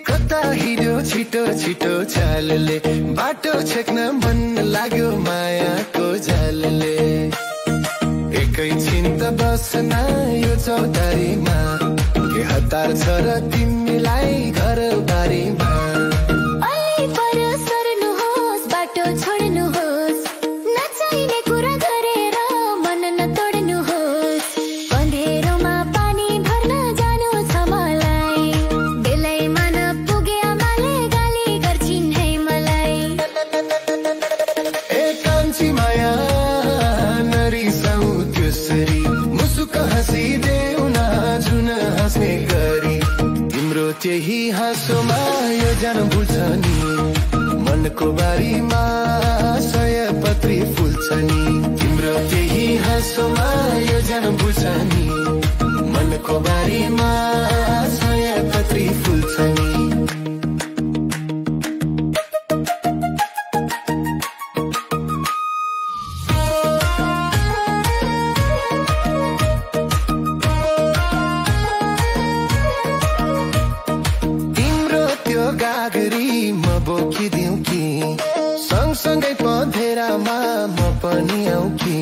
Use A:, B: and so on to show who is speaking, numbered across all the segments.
A: कता हिँड्यो छिटो छिटो चालले बाटो छेक्न मन लाग्यो मायाको जालले एकैछिन त बस्न यो चौतारीमा के हतार छ र तिमीलाई घर बारीमा
B: अलि पर सर्नुहोस् बाटो छोड्नुहोस् नचाहिने कुरा गरेर मन नतोड्नुहोस् अँधेरोमा पानी भर्न जानु छ मलाई बेलैमा नपुगे आमाले गाली गर्छिन् है मलाई
A: ए कान्छी माया नरिसाउ त्यसरी मुसुक हाँसिदेऊ न जुन हाँस्ने गरी तिम्रो त्यही हाँसोमा यो जान बुझ्छ नि मनको बारीमा सयपत्री फुल्छ नि तिम्रो त्यही हाँसोमा यो जान बुझ्छ नि मनको बारीमा सयपत्री फुल्छ नि गागरी म बोकिदिउ कि सँगसँगै पँधेरामा म पनि आउ कि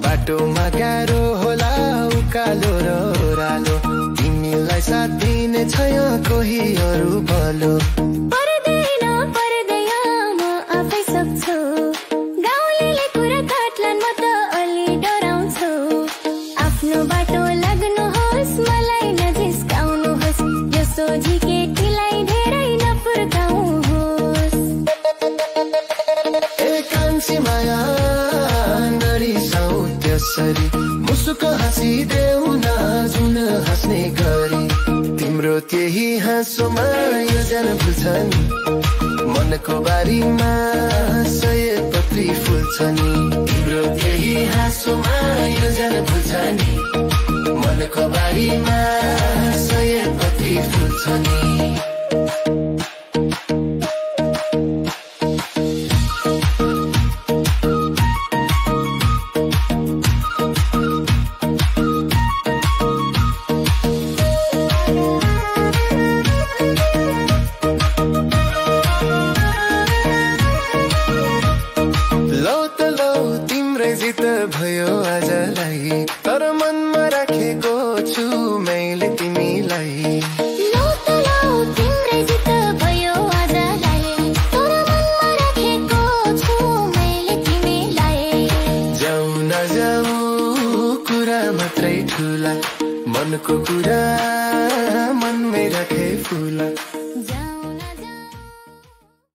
A: बाटोमा गाह्रो होला उकालो र ओह्रालो तिमीलाई साथ दिने छ कोही अरू भलो
B: पर्दैन म आफै सक्छु गाउँलेले कुरा काट्लान् म त अलि डराउँछु आफ्नो बाटो लाग्नुहोस् मलाई नजिस्काउनुहोस् यो सोझी केटीलाई धेरै नफुर्काउनुहोस्
A: ए कान्छी माया नरिसाउ त्यसरी मुसुक हाँसिदेऊ न जुन हाँस्ने गरी तिम्रो त्यही हाँसोमा यो जान फुल्छ नि मनको बारीमा सयपत्री फुल्छ नि तिम्रो त्यही हाँसोमा यो जान फुल्छ नि मनको बारीमा सयपत्री फुल्छ नि जित भयो आजलाई तर मनमा राखेको छु मैले तिमीलाई
B: लौ त लौ तिम्रै जित भयो आजलाई तर मनमा राखेको छु मैले तिमीलाई
A: जाऊ नजाऊ कुरा मात्रै ठुला मनको कुरा मनमै राखे फुला